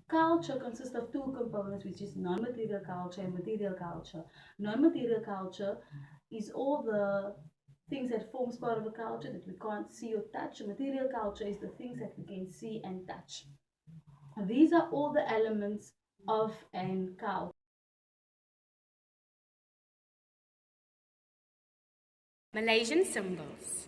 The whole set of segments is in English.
Culture consists of two components, which is non-material culture and material culture. Non-material culture is all the things that forms part of a culture that we can't see or touch. Material culture is the things that we can see and touch. These are all the elements of an culture. Malaysian symbols.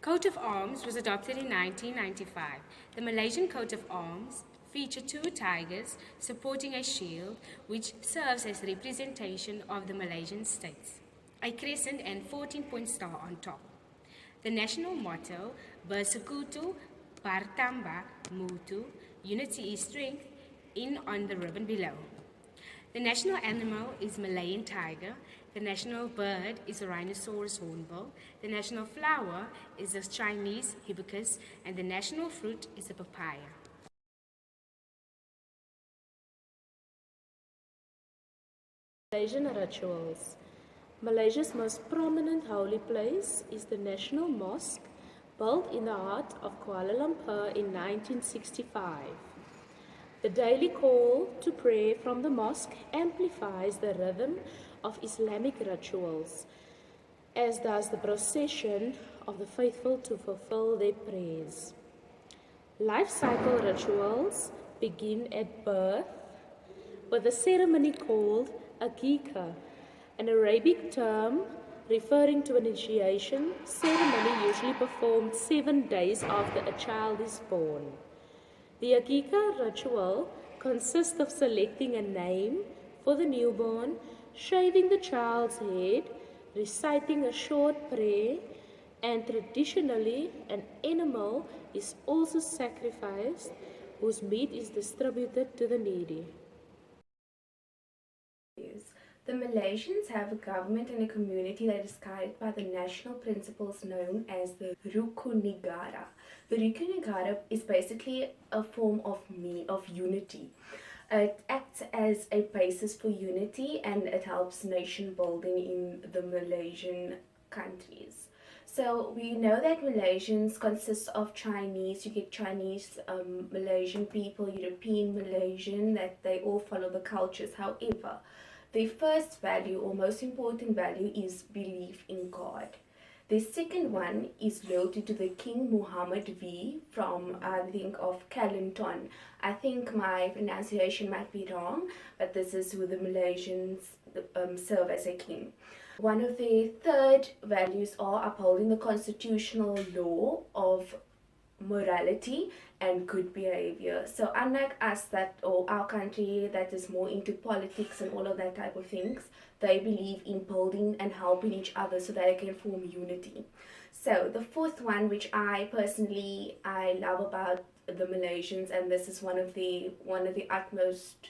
Coat of arms was adopted in 1995. The Malaysian coat of arms features two tigers supporting a shield, which serves as representation of the Malaysian states, a crescent and 14-point star on top. The national motto, Bersekutu, Bertambah Mutu, unity is strength, in on the ribbon below. The national animal is Malayan tiger. The national bird is a rhinoceros hornbill. The national flower is the Chinese hibiscus, and the national fruit is a papaya. Malaysian rituals. Malaysia's most prominent holy place is the National Mosque, built in the heart of Kuala Lumpur in 1965. The daily call to pray from the mosque amplifies the rhythm of Islamic rituals, as does the procession of the faithful to fulfill their prayers. Life cycle rituals begin at birth with a ceremony called Aqiqah, an Arabic term referring to an initiation ceremony usually performed 7 days after a child is born. The Aqiqah ritual consists of selecting a name for the newborn, shaving the child's head, reciting a short prayer, and traditionally an animal is also sacrificed whose meat is distributed to the needy. The Malaysians have a government and a community that is guided by the national principles known as the Rukun Negara. The Rukun Negara is basically a form of unity. It acts as a basis for unity and it helps nation building in the Malaysian countries. So we know that Malaysians consist of Chinese, you get Chinese, Malaysian people, European Malaysian, that they all follow the cultures. However, the first value or most important value is belief in God. The second one is loyalty to the King Muhammad V from, I think, of Kelantan. I think my pronunciation might be wrong, but this is who the Malaysians serve as a king. One of the third values are upholding the constitutional law of morality and good behavior. So unlike us, that or our country that is more into politics and all of that type of things, they believe in building and helping each other so that they can form unity. So the fourth one, which I personally love about the Malaysians, and this is one of the utmost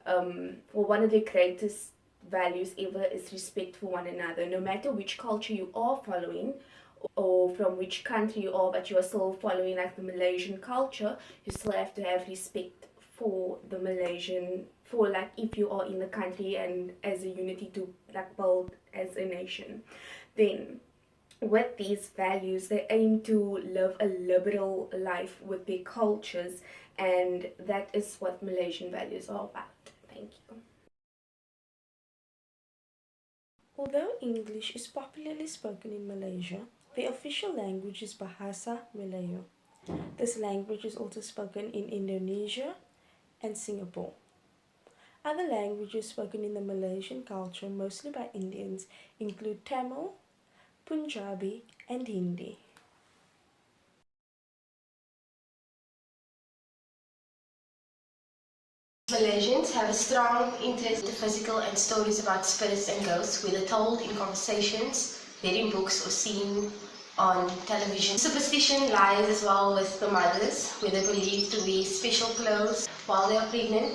or one of the greatest values ever, is respect for one another. No matter which culture you are following or from which country you are, but you are still following like the Malaysian culture, you still have to have respect for the Malaysian, for like if you are in the country and as a unity to like build as a nation. Then with these values, they aim to live a liberal life with their cultures, and that is what Malaysian values are about. Thank you. Although English is popularly spoken in Malaysia, the official language is Bahasa Melayu. This language is also spoken in Indonesia and Singapore. Other languages spoken in the Malaysian culture, mostly by Indians, include Tamil, Punjabi, and Hindi. Malaysians have a strong interest in physical and stories about spirits and ghosts, whether told in conversations, read in books, or seen on television. Superstition lies as well with the mothers, where they believe to wear special clothes while they are pregnant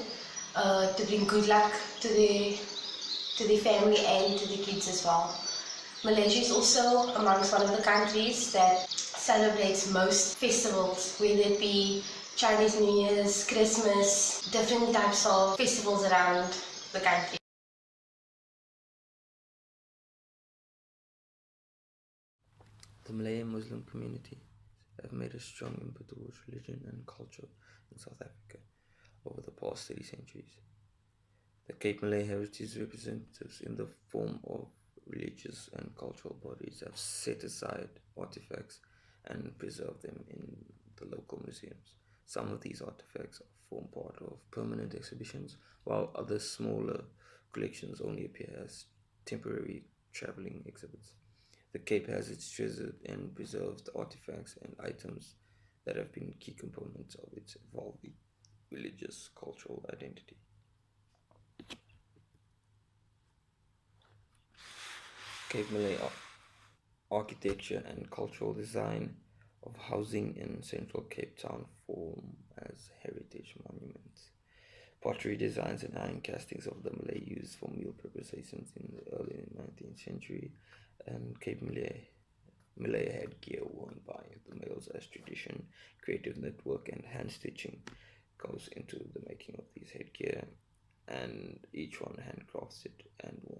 to bring good luck to their family and to the kids as well. Malaysia is also amongst one of the countries that celebrates most festivals, whether it be Chinese New Year's, Christmas, different types of festivals around the country. The Malay Muslim community have made a strong input towards religion and culture in South Africa. over the past 30 centuries. The Cape Malay heritage representatives in the form of religious and cultural bodies have set aside artifacts and preserved them in the local museums. Some of these artifacts form part of permanent exhibitions, while other smaller collections only appear as temporary traveling exhibits. The Cape has its treasured and preserved artifacts and items that have been key components of its evolving religious cultural identity. Cape Malay architecture and cultural design of housing in central Cape Town form as heritage monuments. Pottery designs and iron castings of the Malay used for meal preparations in the early 19th century, and Cape Malay headgear worn by the males as tradition, creative network and hand stitching goes into the making of these headgear, and each one handcrafted and worn